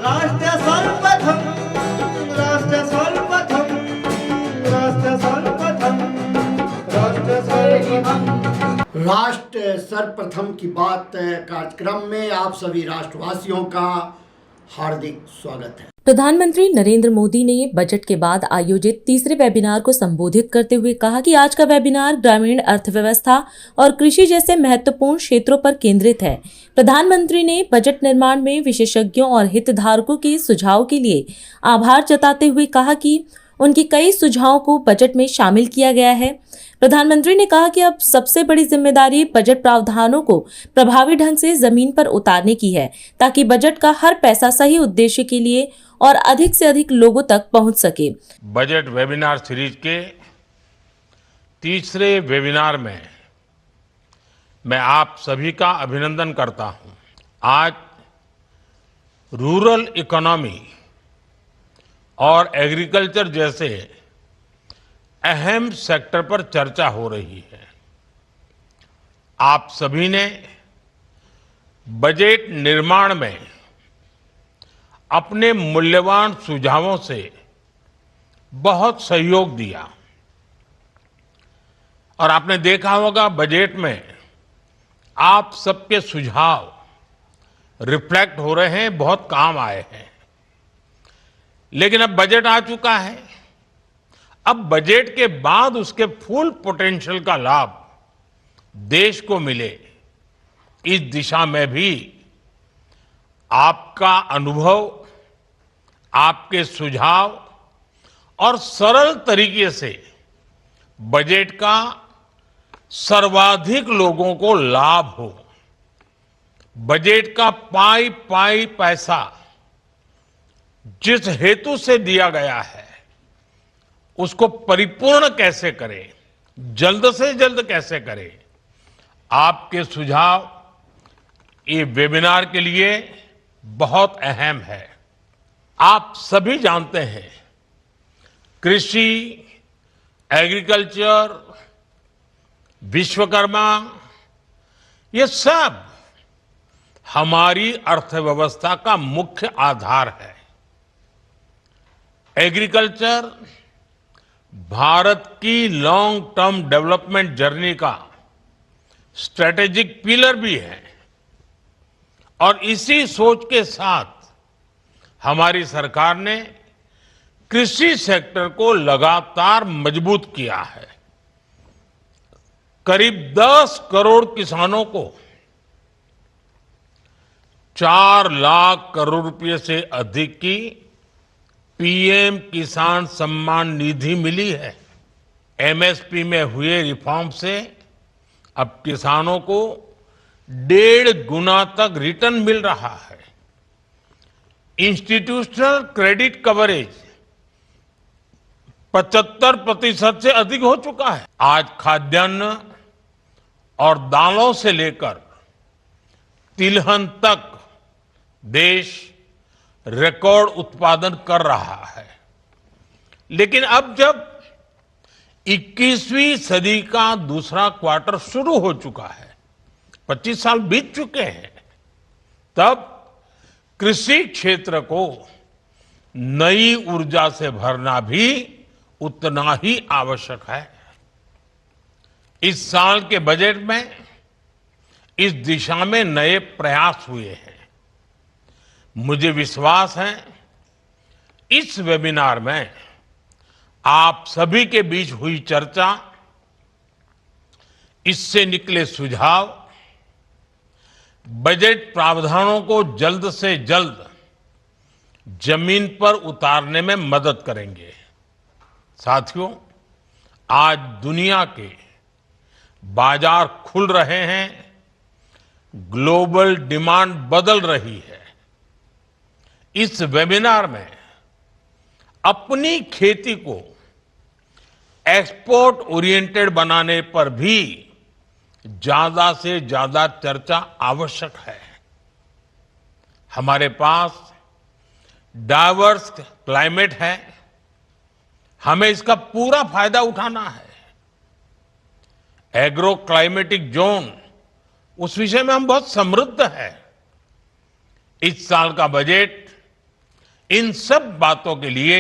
राष्ट्र सर्वप्रथम राष्ट्र सर्वप्रथम राष्ट्र सर्वप्रथम राष्ट्र सर्वप्रथम राष्ट्र सर्वप्रथम की बात कार्यक्रम में आप सभी राष्ट्रवासियों का हार्दिक स्वागत है। प्रधानमंत्री नरेंद्र मोदी ने बजट के बाद आयोजित तीसरे वेबिनार को संबोधित करते हुए कहा कि आज का वेबिनार ग्रामीण अर्थव्यवस्था और कृषि जैसे महत्वपूर्ण क्षेत्रों पर केंद्रित है। प्रधानमंत्री ने बजट निर्माण में विशेषज्ञों और हितधारकों के सुझाव के लिए आभार जताते हुए कहा कि उनकी कई सुझावों को बजट में शामिल किया गया है। प्रधानमंत्री ने कहा कि अब सबसे बड़ी जिम्मेदारी बजट प्रावधानों को प्रभावी ढंग से जमीन पर उतारने की है, ताकि बजट का हर पैसा सही उद्देश्य के लिए और अधिक से अधिक लोगों तक पहुंच सके। बजट वेबिनार सीरीज के तीसरे वेबिनार में मैं आप सभी का अभिनंदन करता हूं। आज रूरल इकोनॉमी और एग्रीकल्चर जैसे अहम सेक्टर पर चर्चा हो रही है। आप सभी ने बजट निर्माण में अपने मूल्यवान सुझावों से बहुत सहयोग दिया और आपने देखा होगा बजट में आप सबके सुझाव रिफ्लेक्ट हो रहे हैं, बहुत काम आए हैं। लेकिन अब बजट आ चुका है। अब बजट के बाद उसके फुल पोटेंशियल का लाभ देश को मिले, इस दिशा में भी आपका अनुभव, आपके सुझाव और सरल तरीके से बजट का सर्वाधिक लोगों को लाभ हो, बजट का पाई पाई पैसा जिस हेतु से दिया गया है उसको परिपूर्ण कैसे करें, जल्द से जल्द कैसे करें, आपके सुझाव ये वेबिनार के लिए बहुत अहम है। आप सभी जानते हैं कृषि, एग्रीकल्चर, विश्वकर्मा, ये सब हमारी अर्थव्यवस्था का मुख्य आधार है। एग्रीकल्चर भारत की लॉन्ग टर्म डेवलपमेंट जर्नी का स्ट्रेटेजिक पिलर भी है और इसी सोच के साथ हमारी सरकार ने कृषि सेक्टर को लगातार मजबूत किया है। करीब 10 करोड़ किसानों को 4 लाख करोड़ रुपए से अधिक की पीएम किसान सम्मान निधि मिली है। एमएसपी में हुए रिफॉर्म से अब किसानों को 1.5 गुना तक रिटर्न मिल रहा है। इंस्टीट्यूशनल क्रेडिट कवरेज 75% से अधिक हो चुका है। आज खाद्यान्न और दालों से लेकर तिलहन तक देश रिकॉर्ड उत्पादन कर रहा है। लेकिन अब जब 21वीं सदी का दूसरा क्वार्टर शुरू हो चुका है, 25 साल बीत चुके हैं, तब कृषि क्षेत्र को नई ऊर्जा से भरना भी उतना ही आवश्यक है। इस साल के बजट में इस दिशा में नए प्रयास हुए हैं। मुझे विश्वास है इस वेबिनार में आप सभी के बीच हुई चर्चा, इससे निकले सुझाव बजट प्रावधानों को जल्द से जल्द जमीन पर उतारने में मदद करेंगे। साथियों, आज दुनिया के बाजार खुल रहे हैं, ग्लोबल डिमांड बदल रही है। इस वेबिनार में अपनी खेती को एक्सपोर्ट ओरिएंटेड बनाने पर भी ज्यादा से ज्यादा चर्चा आवश्यक है। हमारे पास डाइवर्स क्लाइमेट है, हमें इसका पूरा फायदा उठाना है। एग्रो क्लाइमेटिक जोन, उस विषय में हम बहुत समृद्ध है। इस साल का बजट इन सब बातों के लिए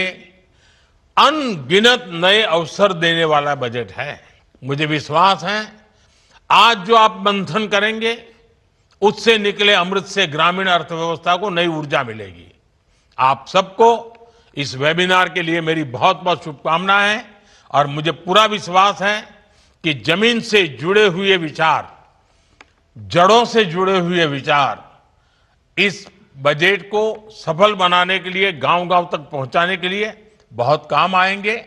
अनगिनत नए अवसर देने वाला बजट है। मुझे विश्वास है आज जो आप मंथन करेंगे उससे निकले अमृत से ग्रामीण अर्थव्यवस्था को नई ऊर्जा मिलेगी। आप सबको इस वेबिनार के लिए मेरी बहुत बहुत शुभकामनाएं हैं और मुझे पूरा विश्वास है कि जमीन से जुड़े हुए विचार, जड़ों से जुड़े हुए विचार इस बजट को सफल बनाने के लिए, गांव-गांव तक पहुंचाने के लिए बहुत काम आएंगे।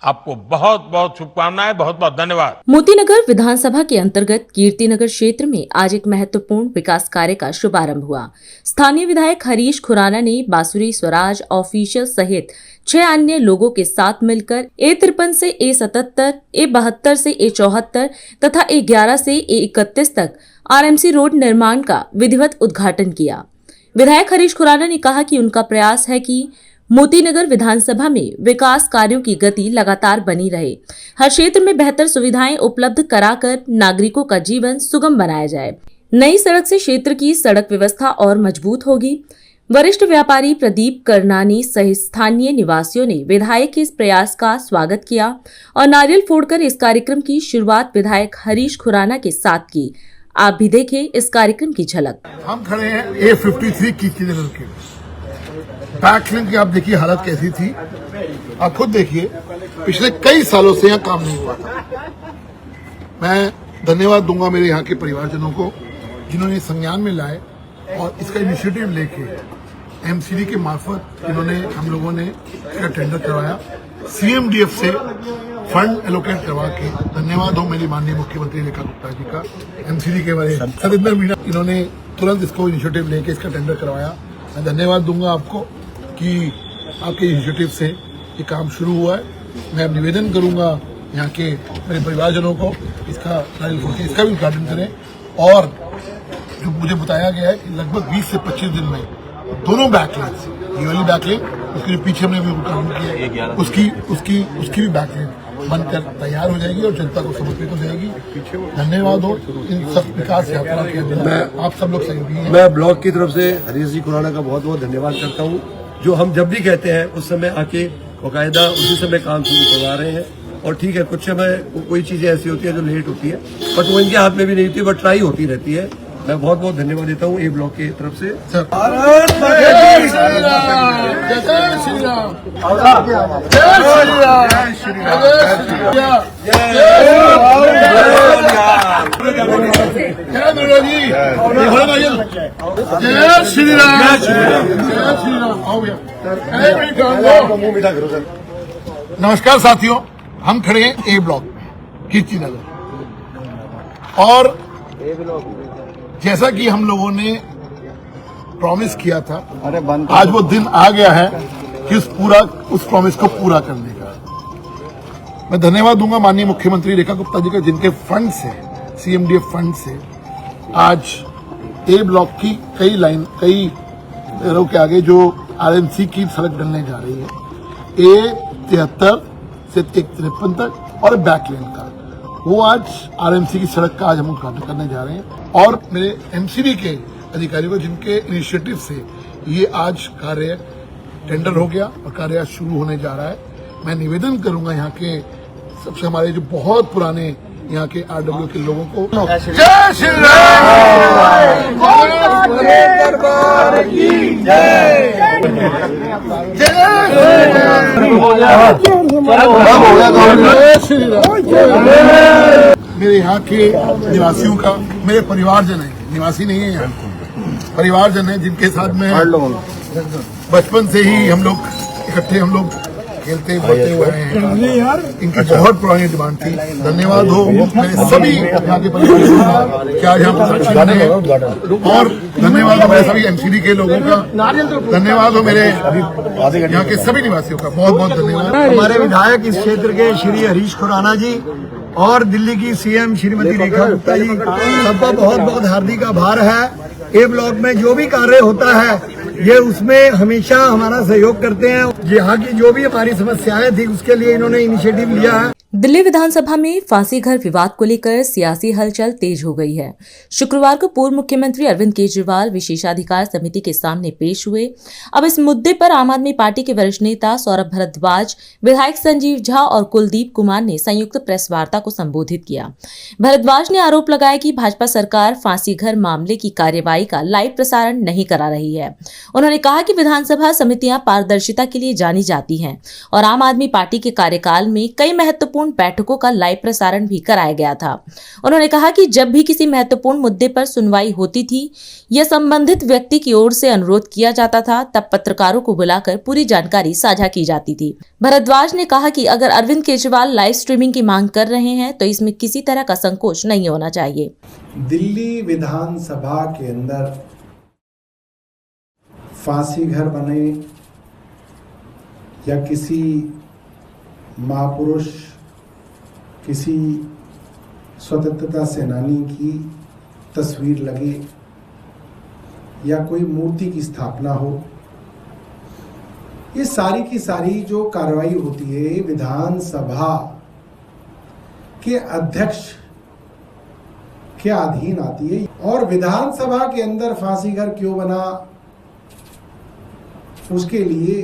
आपको बहुत बहुत शुभकामनाएं, बहुत बहुत धन्यवाद। मोतीनगर विधानसभा के अंतर्गत कीर्तिनगर क्षेत्र में आज एक महत्वपूर्ण विकास कार्य का शुभारंभ हुआ। स्थानीय विधायक हरीश खुराना ने बांसुरी स्वराज ऑफिशियल सहित 6 अन्य लोगों के साथ मिलकर A53 से A77, A72 से A74 तथा A11 से A31 तक RMC रोड निर्माण का विधिवत उद्घाटन किया। विधायक हरीश खुराना ने कहा कि उनका प्रयास है कि मोतीनगर विधानसभा में विकास कार्यों की गति लगातार बनी रहे, हर क्षेत्र में बेहतर सुविधाएं उपलब्ध कराकर नागरिकों का जीवन सुगम बनाया जाए। नई सड़क से क्षेत्र की सड़क व्यवस्था और मजबूत होगी। वरिष्ठ व्यापारी प्रदीप करनानी सहित स्थानीय निवासियों ने विधायक के इस प्रयास का स्वागत किया और नारियल फोड़कर इस कार्यक्रम की शुरुआत विधायक हरीश खुराना के साथ की। आप भी देखें इस कार्यक्रम की झलक। हम खड़े हैं A53 कीर्तिनगर के बैकलिंग की। आप देखिए हालत कैसी थी, आप खुद देखिए। पिछले कई सालों से यहाँ काम नहीं हुआ था। मैं धन्यवाद दूंगा मेरे यहाँ के परिवारजनों को जिन्होंने संज्ञान में लाए और इसका इनिशिएटिव लेके MCD के मार्फत इन्होंने, हम लोगों ने इसका टेंडर करवाया। CMDF से फंड एलोकेट करवा के धन्यवाद हो मेरी माननीय मुख्यमंत्री रेखा गुप्ता जी का, MCD के वाले सतिंदर मीणा, इन्होंने तुरंत इसको इनिशिएटिव लेके इसका टेंडर करवाया। मैं धन्यवाद दूंगा आपको कि आपके इनिशिएटिव से ये काम शुरू हुआ है। मैं अब निवेदन करूंगा यहाँ के मेरे परिवारजनों को इसका इसका भी उद्घाटन करें और जो मुझे बताया गया है कि लगभग 20 से 25 दिन में दोनों बैकलेन्स, ये वाली बैकलेन, उसके पीछे हमने भी काम किया, उसकी भी बैकलेन बनकर तैयार हो जाएगी और जनता को समर्पित हो जाएगी। धन्यवाद हो इन सब विकास यात्रा के, आप सब लोग सहयोगी हैं। मैं ब्लॉक की तरफ से हरीश जी खुराना का बहुत बहुत धन्यवाद करता हूँ, जो हम जब भी कहते हैं उस समय आके बाकायदा उसी समय काम शुरू करवा रहे हैं। और ठीक है, कुछ समय कोई चीजें ऐसी होती है जो लेट होती है, बट वो इनके हाथ में भी नहीं होती, बट ट्राई होती रहती है। मैं बहुत बहुत धन्यवाद देता हूँ A ब्लॉक की तरफ से। नमस्कार साथियों, हम खड़े हैं A ब्लॉक कीर्तिनगर और जैसा कि हम लोगों ने प्रॉमिस किया था, आज वो दिन आ गया है कि उस प्रॉमिस को पूरा करने का। मैं धन्यवाद दूंगा माननीय मुख्यमंत्री रेखा गुप्ता जी का, जिनके फंड से, CMDF फंड से आज A ब्लॉक की कई रोड के आगे जो RMC की सड़क डलने जा रही है, A73 से A53 तक और बैकलेन का, वो आज RMC की सड़क का आज हम उद्घाटन करने जा रहे हैं। और मेरे MCD के अधिकारियों को, जिनके इनिशिएटिव से ये आज कार्य टेंडर हो गया और कार्य आज शुरू होने जा रहा है, मैं निवेदन करूंगा यहाँ के सबसे, हमारे जो बहुत पुराने यहाँ के RW के लोगों को, जय श्री राम। मेरे यहाँ के निवासियों का, मेरे परिवारजन है, निवासी नहीं है यहाँ, परिवारजन है जिनके साथ में बचपन से ही हम लोग इकट्ठे खेलते बढ़ते हुए हैं। इनकी बहुत पुरानी डिमांड थी। धन्यवाद हो मेरे सभी यहाँ के परिवार क्या आज हम बने हैं, और धन्यवाद हो मेरे सभी MCD के लोगों का, धन्यवाद हो मेरे यहाँ के सभी निवासियों का, बहुत बहुत धन्यवाद। हमारे विधायक इस क्षेत्र के श्री हरीश खुराना जी और दिल्ली की CM श्रीमती रेखा गुप्ता जी, सबका बहुत बहुत हार्दिक आभार है। A ब्लॉक में जो भी कार्य होता है ये उसमें हमेशा हमारा सहयोग करते हैं। यहाँ की जो भी हमारी समस्याएं थी उसके लिए इन्होंने इनिशिएटिव लिया है। दिल्ली विधानसभा में फांसी घर विवाद को लेकर सियासी हलचल तेज हो गई है। शुक्रवार को पूर्व मुख्यमंत्री अरविंद केजरीवाल विशेषाधिकार समिति के सामने पेश हुए। अब इस मुद्दे पर आम आदमी पार्टी के वरिष्ठ नेता सौरभ भारद्वाज, विधायक संजीव झा और कुलदीप कुमार ने संयुक्त प्रेस वार्ता को संबोधित किया। भारद्वाज ने आरोप लगाया कि भाजपा सरकार फांसी घर मामले की कार्यवाही का लाइव प्रसारण नहीं करा रही है। उन्होंने कहा कि विधानसभा समितियां पारदर्शिता के लिए जानी जाती हैं और आम आदमी पार्टी के कार्यकाल में कई महत्वपूर्ण बैठकों का लाइव प्रसारण भी कराया गया था। उन्होंने कहा कि जब भी किसी महत्वपूर्ण मुद्दे पर सुनवाई होती थी या संबंधित व्यक्ति की ओर से अनुरोध किया जाता था, तब पत्रकारों को बुलाकर पूरी जानकारी साझा की जाती थी। भारद्वाज ने कहा कि अगर अरविंद केजरीवाल लाइव स्ट्रीमिंग की मांग कर रहे हैं तो इसमें किसी तरह का संकोच नहीं होना चाहिए। दिल्ली विधानसभा के अंदर फांसी घर बने या किसी महापुरुष, किसी स्वतंत्रता सेनानी की तस्वीर लगे या कोई मूर्ति की स्थापना हो, ये सारी की सारी जो कार्रवाई होती है विधानसभा के अध्यक्ष के अधीन आती है। और विधानसभा के अंदर फांसी घर क्यों बना, उसके लिए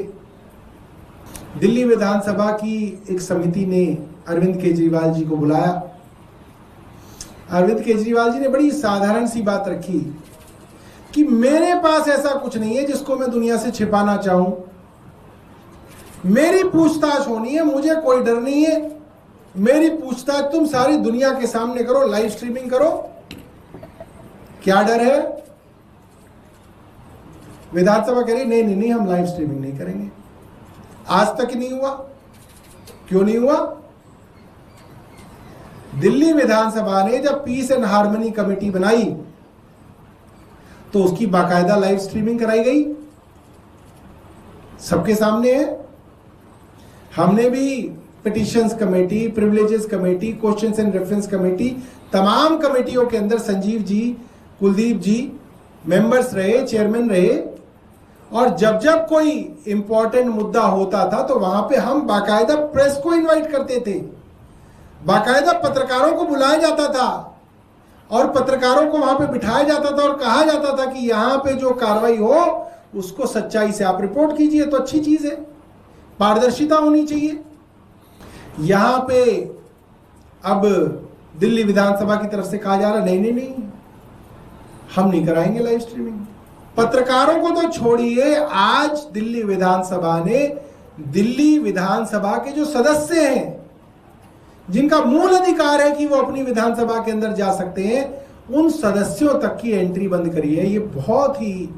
दिल्ली विधानसभा की एक समिति ने अरविंद केजरीवाल जी को बुलाया। अरविंद केजरीवाल जी ने बड़ी साधारण सी बात रखी कि मेरे पास ऐसा कुछ नहीं है जिसको मैं दुनिया से छिपाना चाहूं, मेरी पूछताछ होनी है, मुझे कोई डर नहीं है, मेरी पूछताछ तुम सारी दुनिया के सामने करो, लाइव स्ट्रीमिंग करो, क्या डर है। विधानसभा कह रही नहीं, हम लाइव स्ट्रीमिंग नहीं करेंगे। आज तक नहीं हुआ। क्यों नहीं हुआ? दिल्ली विधानसभा ने जब पीस एंड हार्मनी कमेटी बनाई तो उसकी बाकायदा लाइव स्ट्रीमिंग कराई गई, सबके सामने है। हमने भी petitions committee, privileges committee, questions and reference committee, तमाम कमेटियों के अंदर संजीव जी, कुलदीप जी मेंबर्स रहे, चेयरमैन रहे। और जब जब कोई इंपॉर्टेंट मुद्दा होता था तो वहां पे हम बाकायदा प्रेस को इनवाइट करते थे, बाकायदा पत्रकारों को बुलाया जाता था और पत्रकारों को वहां पे बिठाया जाता था और कहा जाता था कि यहां पे जो कार्रवाई हो उसको सच्चाई से आप रिपोर्ट कीजिए, तो अच्छी चीज है, पारदर्शिता होनी चाहिए। यहां पे अब दिल्ली विधानसभा की तरफ से कहा जा रहा नहीं, हम नहीं कराएंगे लाइव स्ट्रीमिंग। पत्रकारों को तो छोड़िए, आज दिल्ली विधानसभा ने दिल्ली विधानसभा के जो सदस्य हैं, जिनका मूल अधिकार है कि वो अपनी विधानसभा के अंदर जा सकते हैं, उन सदस्यों तक की एंट्री बंद करी है। ये बहुत ही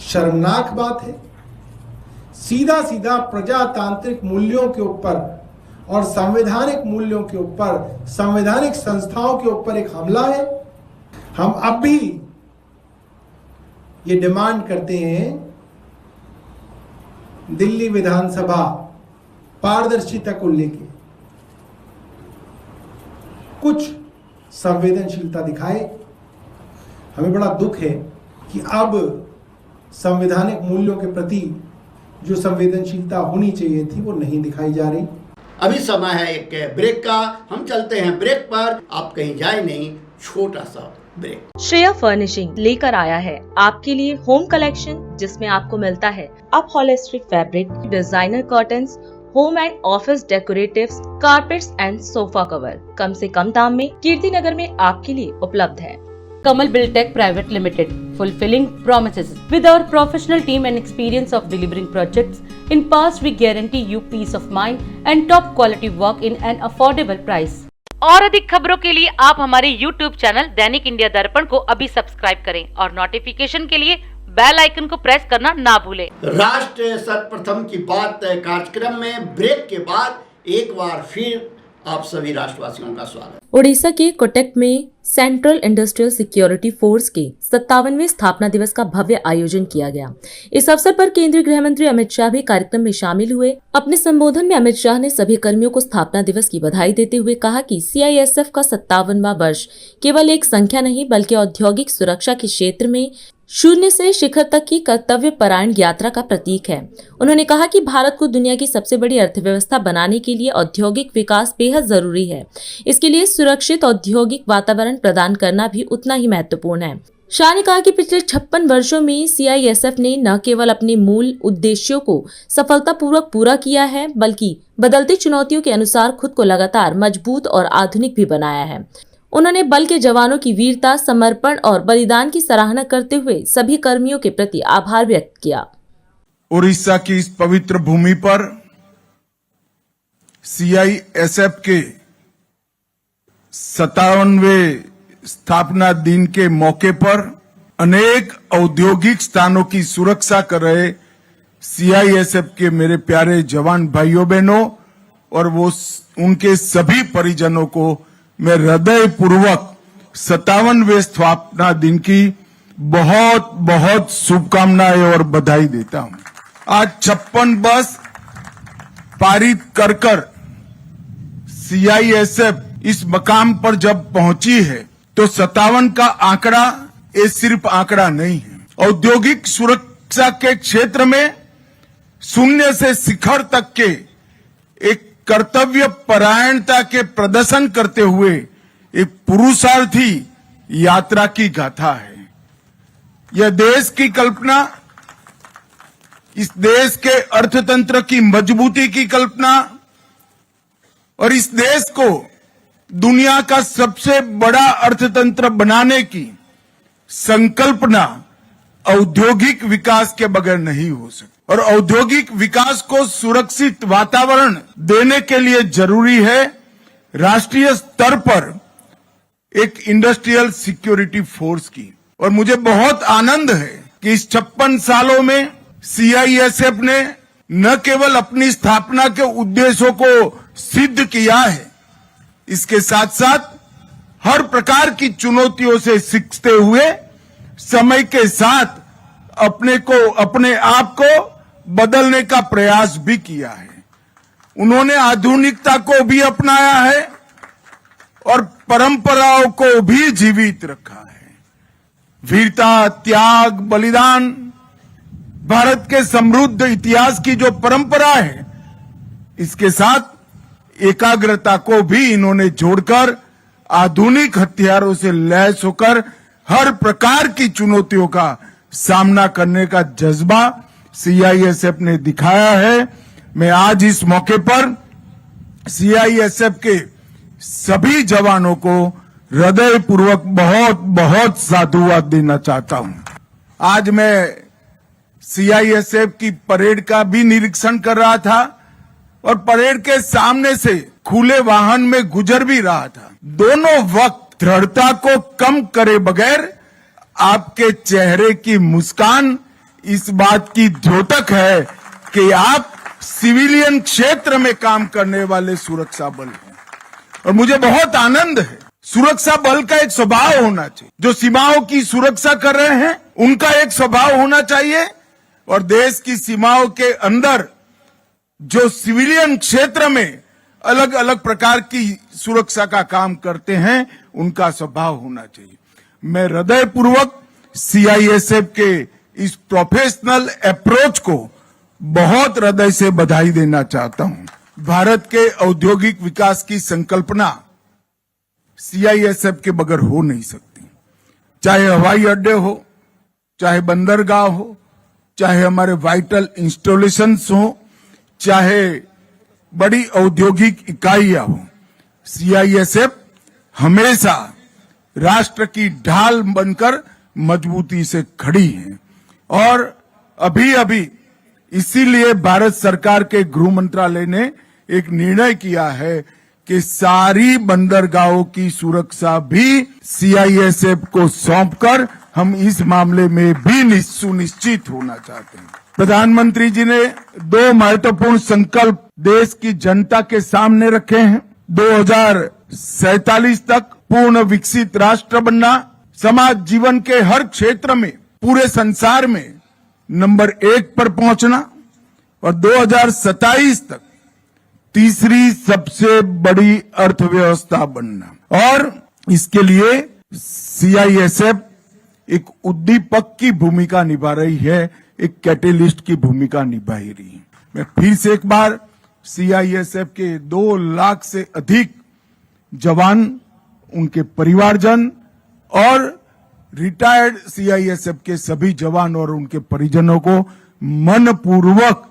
शर्मनाक बात है। सीधा सीधा प्रजातांत्रिक मूल्यों के ऊपर और संवैधानिक मूल्यों के ऊपर, संवैधानिक संस्थाओं के ऊपर एक हमला है। हम अब भी ये डिमांड करते हैं, दिल्ली विधानसभा पारदर्शिता को लेकर कुछ संवेदनशीलता दिखाए। हमें बड़ा दुख है कि अब संवैधानिक मूल्यों के प्रति जो संवेदनशीलता होनी चाहिए थी वो नहीं दिखाई जा रही। अभी समय है एक ब्रेक का, हम चलते हैं ब्रेक पर, आप कहीं जाए नहीं, छोटा सा ब्रेक। श्रेया फर्निशिंग लेकर आया है आपके लिए होम कलेक्शन, जिसमें आपको मिलता है upholstery fabric, designer curtains, home and office decoratives, carpets and sofa cover कम से कम दाम में कीर्ति नगर में आपके लिए उपलब्ध है। Kamal Buildtech Private Limited, fulfilling promises. With our professional team and experience of delivering projects, in past we guarantee you peace of mind and top quality work in an affordable price. और अधिक खबरों के लिए आप हमारे YouTube channel दैनिक India दर्पण को अभी सब्सक्राइब करें और नोटिफिकेशन के लिए बेल आइकन को प्रेस करना ना भूलें। राष्ट्र सर्वप्रथम की बात कार्यक्रम में ब्रेक के बाद एक बार फिर आप सभी राष्ट्रवासियों का स्वागत। ओडिशा के कोटक में सेंट्रल इंडस्ट्रियल सिक्योरिटी फोर्स के 57वें स्थापना दिवस का भव्य आयोजन किया गया। इस अवसर पर केंद्रीय गृह मंत्री अमित शाह भी कार्यक्रम में शामिल हुए। अपने संबोधन में अमित शाह ने सभी कर्मियों को स्थापना दिवस की बधाई देते हुए कहा कि CISF का 57वां वर्ष केवल एक संख्या नहीं बल्कि औद्योगिक सुरक्षा के क्षेत्र में शून्य से शिखर तक की कर्तव्य परायण यात्रा का प्रतीक है। उन्होंने कहा कि भारत को दुनिया की सबसे बड़ी अर्थव्यवस्था बनाने के लिए औद्योगिक विकास बेहद जरूरी है। इसके लिए सुरक्षित औद्योगिक वातावरण प्रदान करना भी उतना ही महत्वपूर्ण है। शाह ने कहा कि पिछले 56 वर्षों में सीआईएसएफ ने न केवल अपने मूल उद्देश्यों को सफलतापूर्वक पूरा किया है, बल्कि बदलती चुनौतियों के अनुसार खुद को लगातार मजबूत और आधुनिक भी बनाया है। उन्होंने बल के जवानों की वीरता, समर्पण और बलिदान की सराहना करते हुए सभी कर्मियों के प्रति आभार व्यक्त किया। उड़ीसा की इस पवित्र भूमि पर सीआईएसएफ के 57वें स्थापना दिन के मौके पर अनेक औद्योगिक स्थानों की सुरक्षा कर रहे सीआईएसएफ के मेरे प्यारे जवान भाइयों बहनों और उनके सभी परिजनों को मैं हृदय पूर्वक 57वें स्थापना दिन की बहुत बहुत शुभकामनाएं और बधाई देता हूं। आज 56 बस पारित कर सीआईएसएफ इस मकाम पर जब पहुंची है तो 57 का आंकड़ा ये सिर्फ आंकड़ा नहीं है। औद्योगिक सुरक्षा के क्षेत्र में शून्य से शिखर तक के एक कर्तव्य परायणता के प्रदर्शन करते हुए एक पुरुषार्थी यात्रा की गाथा है। यह देश की कल्पना, इस देश के अर्थतंत्र की मजबूती की कल्पना और इस देश को दुनिया का सबसे बड़ा अर्थतंत्र बनाने की संकल्पना औद्योगिक विकास के बगैर नहीं हो सकती। और औद्योगिक विकास को सुरक्षित वातावरण देने के लिए जरूरी है राष्ट्रीय स्तर पर एक इंडस्ट्रियल सिक्योरिटी फोर्स की। और मुझे बहुत आनंद है कि इस 56 सालों में सीआईएसएफ ने न केवल अपनी स्थापना के उद्देश्यों को सिद्ध किया है, इसके साथ साथ हर प्रकार की चुनौतियों से सीखते हुए समय के साथ अपने आप को बदलने का प्रयास भी किया है। उन्होंने आधुनिकता को भी अपनाया है और परंपराओं को भी जीवित रखा है। वीरता, त्याग, बलिदान, भारत के समृद्ध इतिहास की जो परंपरा है, इसके साथ एकाग्रता को भी इन्होंने जोड़कर आधुनिक हथियारों से लैस होकर हर प्रकार की चुनौतियों का सामना करने का जज्बा सीआईएसएफ ने दिखाया है। मैं आज इस मौके पर सीआईएसएफ के सभी जवानों को हृदय पूर्वक बहुत बहुत साधुवाद देना चाहता हूं। आज मैं सीआईएसएफ की परेड का भी निरीक्षण कर रहा था और परेड के सामने से खुले वाहन में गुजर भी रहा था। दोनों वक्त दृढ़ता को कम करे बगैर आपके चेहरे की मुस्कान इस बात की द्योतक है कि आप सिविलियन क्षेत्र में काम करने वाले सुरक्षा बल हैं। और मुझे बहुत आनंद है, सुरक्षा बल का एक स्वभाव होना चाहिए। जो सीमाओं की सुरक्षा कर रहे हैं उनका एक स्वभाव होना चाहिए और देश की सीमाओं के अंदर जो सिविलियन क्षेत्र में अलग अलग प्रकार की सुरक्षा का काम करते हैं उनका स्वभाव होना चाहिए। मैं हृदय पूर्वक सीआईएसएफ के इस प्रोफेशनल अप्रोच को बहुत हृदय से बधाई देना चाहता हूं। भारत के औद्योगिक विकास की संकल्पना सीआईएसएफ के बगैर हो नहीं सकती। चाहे हवाई अड्डे हो, चाहे बंदरगाह हो, चाहे हमारे वाइटल इंस्टॉलेशंस हो, चाहे बड़ी औद्योगिक इकाइयां हो, सीआईएसएफ हमेशा राष्ट्र की ढाल बनकर मजबूती से खड़ी है। और अभी इसीलिए भारत सरकार के गृह मंत्रालय ने एक निर्णय किया है कि सारी बंदरगाहों की सुरक्षा भी सीआईएसएफ को सौंपकर हम इस मामले में भी सुनिश्चित होना चाहते हैं। प्रधानमंत्री जी ने 2 महत्वपूर्ण संकल्प देश की जनता के सामने रखे हैं। 2047 तक पूर्ण विकसित राष्ट्र बनना, समाज जीवन के हर क्षेत्र में पूरे संसार में नंबर 1 पर पहुंचना और 2027 तक तीसरी सबसे बड़ी अर्थव्यवस्था बनना। और इसके लिए सीआईएसएफ एक उद्दीपक की भूमिका निभा रही है, एक कैटेलिस्ट की भूमिका निभा रही है। मैं फिर से एक बार सीआईएसएफ के 2 लाख से अधिक जवान, उनके परिवारजन और रिटायर्ड सीआईएसएफ के सभी जवान और उनके परिजनों को मनपूर्वक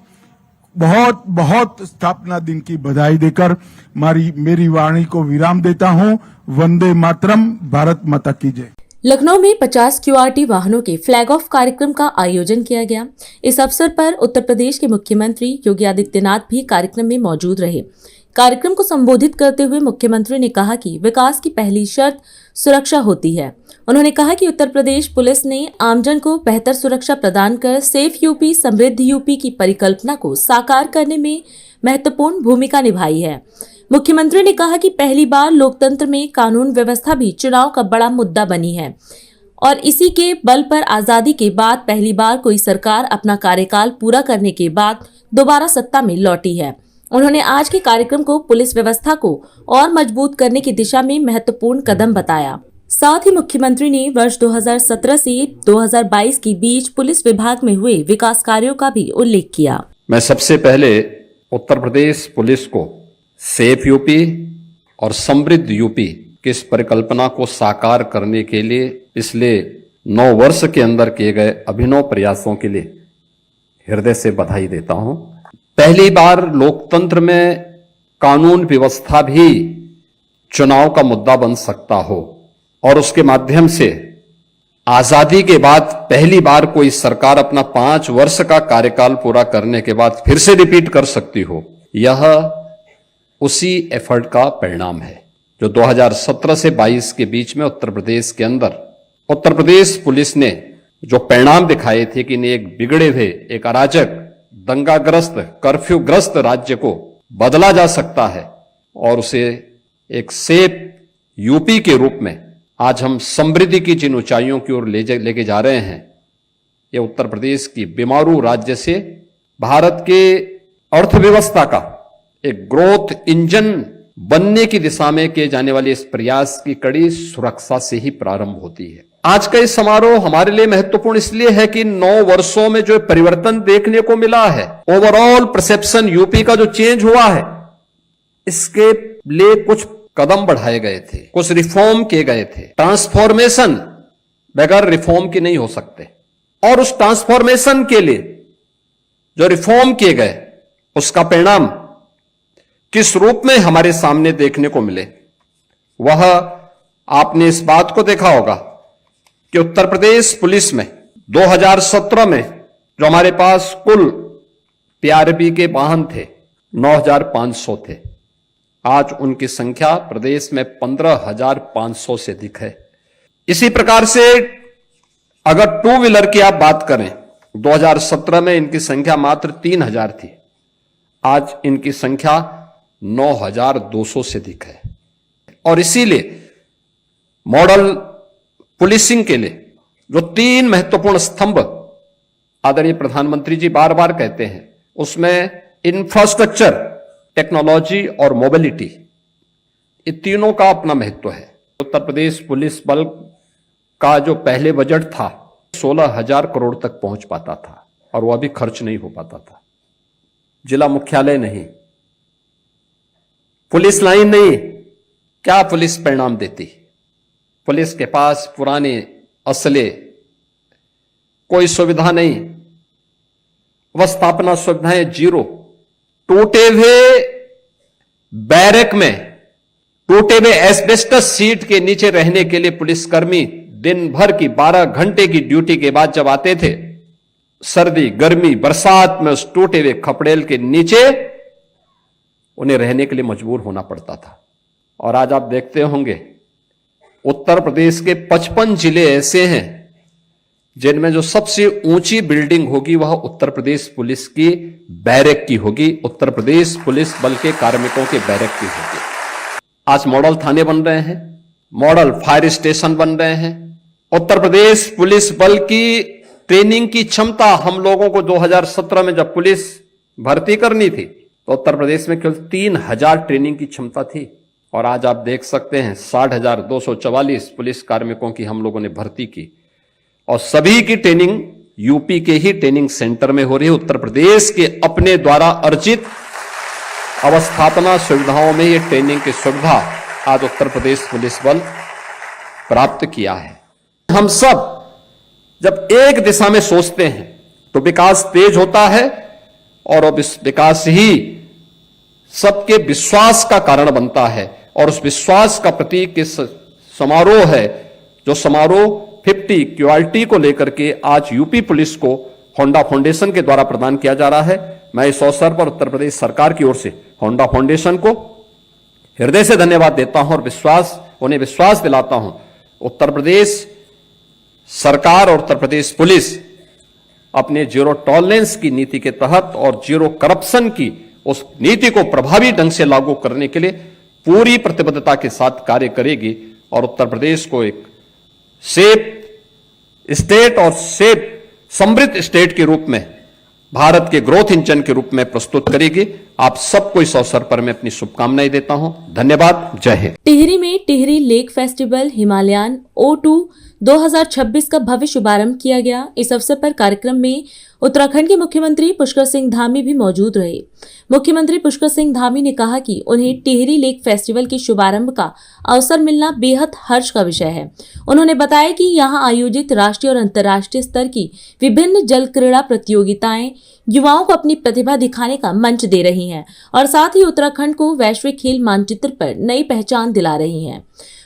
बहुत बहुत स्थापना दिन की बधाई देकर मेरी वाणी को विराम देता हूं। वंदे मातरम, भारत माता की जय। लखनऊ में 50 क्यूआरटी वाहनों के फ्लैग ऑफ कार्यक्रम का आयोजन किया गया। इस अवसर पर उत्तर प्रदेश के मुख्यमंत्री योगी आदित्यनाथ भी कार्यक्रम में मौजूद रहे। कार्यक्रम को संबोधित करते हुए मुख्यमंत्री ने कहा कि विकास की पहली शर्त सुरक्षा होती है। उन्होंने कहा कि उत्तर प्रदेश पुलिस ने आमजन को बेहतर सुरक्षा प्रदान कर सेफ यूपी समृद्ध यूपी की परिकल्पना को साकार करने में महत्वपूर्ण भूमिका निभाई है। मुख्यमंत्री ने कहा कि पहली बार लोकतंत्र में कानून व्यवस्था भी चुनाव का बड़ा मुद्दा बनी है और इसी के बल पर आजादी के बाद पहली बार कोई सरकार अपना कार्यकाल पूरा करने के बाद दोबारा सत्ता में लौटी है। उन्होंने आज के कार्यक्रम को पुलिस व्यवस्था को और मजबूत करने की दिशा में महत्वपूर्ण कदम बताया। साथ ही मुख्यमंत्री ने वर्ष 2017 से 2022 के बीच पुलिस विभाग में हुए विकास कार्यों का भी उल्लेख किया। मैं सबसे पहले उत्तर प्रदेश पुलिस को सेफ यूपी और समृद्ध यूपी की इस परिकल्पना को साकार करने के लिए पिछले 9 वर्ष के अंदर किए गए अभिनव प्रयासों के लिए हृदय से बधाई देता हूं। पहली बार लोकतंत्र में कानून व्यवस्था भी चुनाव का मुद्दा बन सकता हो और उसके माध्यम से आजादी के बाद पहली बार कोई सरकार अपना 5 वर्ष का कार्यकाल पूरा करने के बाद फिर से रिपीट कर सकती हो, यह उसी एफर्ट का परिणाम है जो 2017 से 22 के बीच में उत्तर प्रदेश के अंदर उत्तर प्रदेश पुलिस ने जो परिणाम दिखाए थे कि एक बिगड़े हुए, एक अराजक, दंगाग्रस्त, कर्फ्यूग्रस्त राज्य को बदला जा सकता है और उसे एक सेफ यूपी के रूप में आज हम समृद्धि की जिन ऊंचाइयों की ओर लेके जा रहे हैं, ये उत्तर प्रदेश की बीमारू राज्य से भारत के अर्थव्यवस्था का एक ग्रोथ इंजन बनने की दिशा में किए जाने वाले इस प्रयास की कड़ी सुरक्षा से ही प्रारंभ होती है। आज का इस समारोह हमारे लिए महत्वपूर्ण इसलिए है कि 9 वर्षों में जो परिवर्तन देखने को मिला है, ओवरऑल परसेप्शन यूपी का जो चेंज हुआ है, इसके लिए कुछ कदम बढ़ाए गए थे, कुछ रिफॉर्म किए गए थे। ट्रांसफॉर्मेशन बगैर रिफॉर्म की नहीं हो सकते और उस ट्रांसफॉर्मेशन के लिए जो रिफॉर्म किए गए उसका परिणाम किस रूप में हमारे सामने देखने को मिले, वह आपने इस बात को देखा होगा कि उत्तर प्रदेश पुलिस में 2017 में जो हमारे पास कुल पीआरबी के वाहन थे 9,500 थे, आज उनकी संख्या प्रदेश में 15,500 से अधिक है। इसी प्रकार से अगर 2 व्हीलर की आप बात करें, 2017 में इनकी संख्या मात्र 3,000 थी, आज इनकी संख्या 9,200 से अधिक है। और इसीलिए मॉडल पुलिसिंग के लिए जो 3 महत्वपूर्ण स्तंभ आदरणीय प्रधानमंत्री जी बार बार कहते हैं, उसमें इंफ्रास्ट्रक्चर, टेक्नोलॉजी और मोबिलिटी, ये तीनों का अपना महत्व है। उत्तर प्रदेश पुलिस बल का जो पहले बजट था 16,000 करोड़ तक पहुंच पाता था और वह भी खर्च नहीं हो पाता था। जिला मुख्यालय नहीं, पुलिस लाइन नहीं, क्या पुलिस परिणाम देती? पुलिस के पास पुराने असले, कोई सुविधा नहीं, अवस्थापना सुविधाएं जीरो, टूटे हुए बैरक में, टूटे हुए एस्बेस्टस सीट के नीचे रहने के लिए पुलिसकर्मी दिन भर की 12 घंटे की ड्यूटी के बाद जब आते थे, सर्दी, गर्मी, बरसात में उस टूटे हुए खपड़ेल के नीचे उन्हें रहने के लिए मजबूर होना पड़ता था। और आज आप देखते होंगे उत्तर प्रदेश के 55 जिले ऐसे हैं जिनमें जो सबसे ऊंची बिल्डिंग होगी वह उत्तर प्रदेश पुलिस की बैरक की होगी, उत्तर प्रदेश पुलिस बल के कार्मिकों के बैरक की होगी। आज मॉडल थाने बन रहे हैं, मॉडल फायर स्टेशन बन रहे हैं। उत्तर प्रदेश पुलिस बल की ट्रेनिंग की क्षमता हम लोगों को 2017 में जब पुलिस भर्ती करनी थी तो उत्तर प्रदेश में केवल 3,000 ट्रेनिंग की क्षमता थी और आज आप देख सकते हैं 60,244 पुलिस कार्मिकों की हम लोगों ने भर्ती की। और सभी की ट्रेनिंग यूपी के ही ट्रेनिंग सेंटर में हो रही है। उत्तर प्रदेश के अपने द्वारा अर्जित अवस्थापना सुविधाओं में ये ट्रेनिंग की सुविधा आज उत्तर प्रदेश पुलिस बल प्राप्त किया है। हम सब जब एक दिशा में सोचते हैं तो विकास तेज होता है और अब इस विकास ही सबके विश्वास का कारण बनता है और उस विश्वास का प्रतीक इस समारोह है, जो समारोह 50 इक्वालिटी को लेकर के आज यूपी पुलिस को होंडा फाउंडेशन के द्वारा प्रदान किया जा रहा है। मैं इस अवसर पर उत्तर प्रदेश सरकार की ओर से होंडा फाउंडेशन को हृदय से धन्यवाद देता हूं और उन्हें विश्वास दिलाता हूं उत्तर प्रदेश सरकार और उत्तर प्रदेश पुलिस अपने जीरो टॉलरेंस की नीति के तहत और जीरो करप्शन की उस नीति को प्रभावी ढंग से लागू करने के लिए पूरी प्रतिबद्धता के साथ कार्य करेगी और उत्तर प्रदेश को एक सेफ स्टेट और सेफ समृद्ध स्टेट के रूप में भारत के ग्रोथ इंजन के रूप में प्रस्तुत करेगी। आप सबको इस अवसर पर मैं अपनी शुभकामनाएं देता हूं। धन्यवाद। जय हिंद। टिहरी में Tehri lake festival Himalayan O2 2026 का भव्य शुभारंभ किया गया। इस अवसर पर कार्यक्रम में उत्तराखंड के मुख्यमंत्री पुष्कर सिंह धामी भी मौजूद रहे। मुख्यमंत्री पुष्कर सिंह धामी ने कहा कि उन्हें टिहरी लेक फेस्टिवल के शुभारंभ का अवसर मिलना बेहद हर्ष का विषय है। उन्होंने बताया कि यहां आयोजित राष्ट्रीय और अंतर्राष्ट्रीय स्तर की विभिन्न जल क्रीड़ा प्रतियोगिताएं युवाओं को अपनी प्रतिभा दिखाने का मंच दे रही हैं और साथ ही उत्तराखंड को वैश्विक खेल मानचित्र पर नई पहचान दिला रही हैं।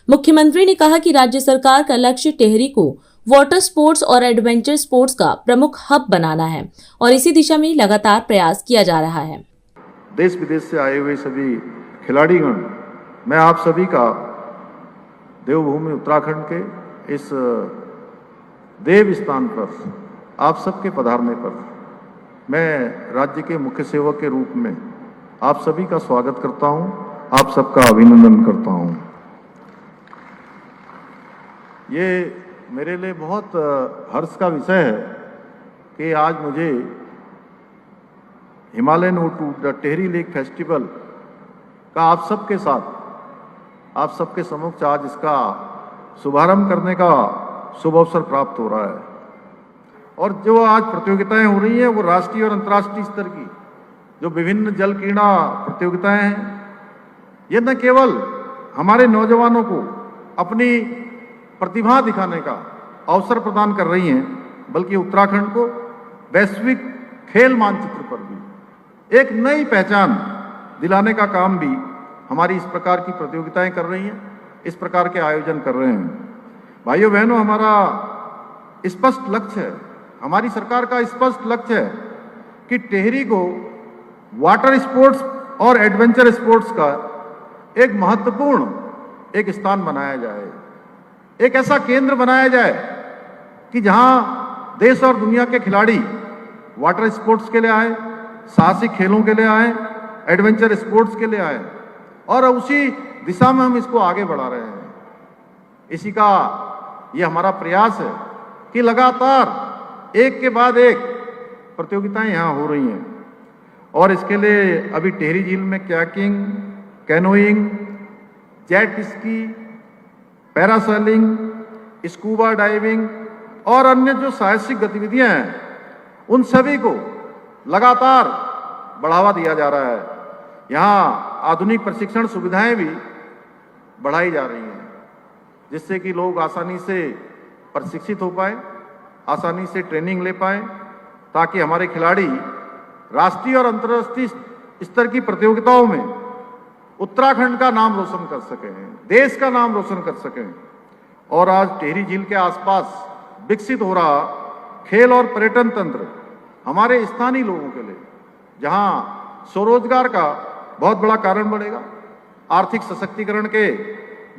मुख्यमंत्री ने कहा कि राज्य सरकार का लक्ष्य टिहरी को वाटर स्पोर्ट्स और एडवेंचर स्पोर्ट्स का प्रमुख हब बनाना है और इसी दिशा में लगातार प्रयास किया जा रहा है। देश विदेश से आए हुए सभी खिलाड़ीगण, मैं आप सभी का देवभूमि उत्तराखंड के इस देव स्थान पर आप सबके पधारने पर मैं राज्य के मुख्य सेवक के रूप में आप सभी का स्वागत करता हूं, आप सबका अभिनंदन करता हूं। ये मेरे लिए बहुत हर्ष का विषय है कि आज मुझे Himalayan O2 the Tehri lake festival का आप सबके साथ, आप सबके समक्ष आज इसका शुभारंभ करने का शुभ अवसर प्राप्त हो रहा है। और जो आज प्रतियोगिताएं हो रही हैं वो राष्ट्रीय और अंतर्राष्ट्रीय स्तर की जो विभिन्न जल क्रीड़ा प्रतियोगिताएं हैं, ये न केवल हमारे नौजवानों को अपनी प्रतिभा दिखाने का अवसर प्रदान कर रही हैं, बल्कि उत्तराखंड को वैश्विक खेल मानचित्र पर भी एक नई पहचान दिलाने का काम भी हमारी इस प्रकार की प्रतियोगिताएं कर रही हैं, इस प्रकार के आयोजन कर रहे हैं। भाइयों बहनों, हमारा स्पष्ट लक्ष्य है, हमारी सरकार का स्पष्ट लक्ष्य है कि टिहरी को वाटर स्पोर्ट्स और एडवेंचर स्पोर्ट्स का एक महत्वपूर्ण एक स्थान बनाया जाए, एक ऐसा केंद्र बनाया जाए कि जहां देश और दुनिया के खिलाड़ी वाटर स्पोर्ट्स के लिए आए, साहसिक खेलों के लिए आए, एडवेंचर स्पोर्ट्स के लिए आए और उसी दिशा में हम इसको आगे बढ़ा रहे हैं। इसी का ये हमारा प्रयास है कि लगातार एक के बाद एक प्रतियोगिताएं यहाँ हो रही हैं और इसके लिए अभी टिहरी झील में kayaking, canoeing, jet ski, parasailing, scuba diving और अन्य जो साहसिक गतिविधियां हैं उन सभी को लगातार बढ़ावा दिया जा रहा है। यहाँ आधुनिक प्रशिक्षण सुविधाएं भी बढ़ाई जा रही हैं जिससे कि लोग आसानी से प्रशिक्षित हो पाए, आसानी से ट्रेनिंग ले पाए, ताकि हमारे खिलाड़ी राष्ट्रीय और अंतर्राष्ट्रीय स्तर की प्रतियोगिताओं में उत्तराखंड का नाम रोशन कर सकें, देश का नाम रोशन कर सकें। और आज टिहरी झील के आसपास विकसित हो रहा खेल और पर्यटन तंत्र हमारे स्थानीय लोगों के लिए जहां स्वरोजगार का बहुत बड़ा कारण बनेगा, आर्थिक सशक्तिकरण के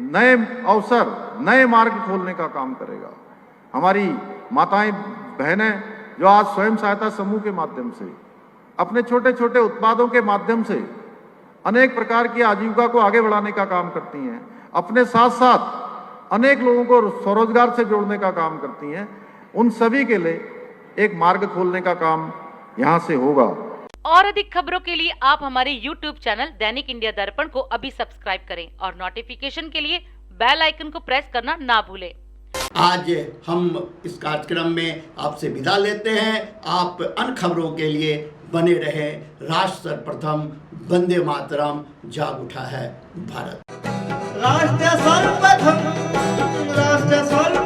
नए अवसर, नए मार्ग खोलने का काम करेगा। हमारी माताएं बहनें जो आज स्वयं सहायता समूह के माध्यम से अपने छोटे छोटे उत्पादों के माध्यम से अनेक प्रकार की आजीविका को आगे बढ़ाने का काम करती हैं, अपने साथ साथ अनेक लोगों को स्वरोजगार से जोड़ने का काम करती हैं, उन सभी के लिए एक मार्ग खोलने का काम यहाँ से होगा। और अधिक खबरों के लिए आप हमारे YouTube चैनल दैनिक इंडिया दर्पण को अभी सब्सक्राइब करें और नोटिफिकेशन के लिए बेल आइकन को प्रेस करना ना भूलें। आज हम इस कार्यक्रम में आपसे विदा लेते हैं। आप अन्य खबरों के लिए बने रहे। राष्ट्र सर्वप्रथम, वंदे मातरम, जाग उठा है भारत। राष्ट्र सर्वप्रथम, राष्ट्र सर्वप्रथम।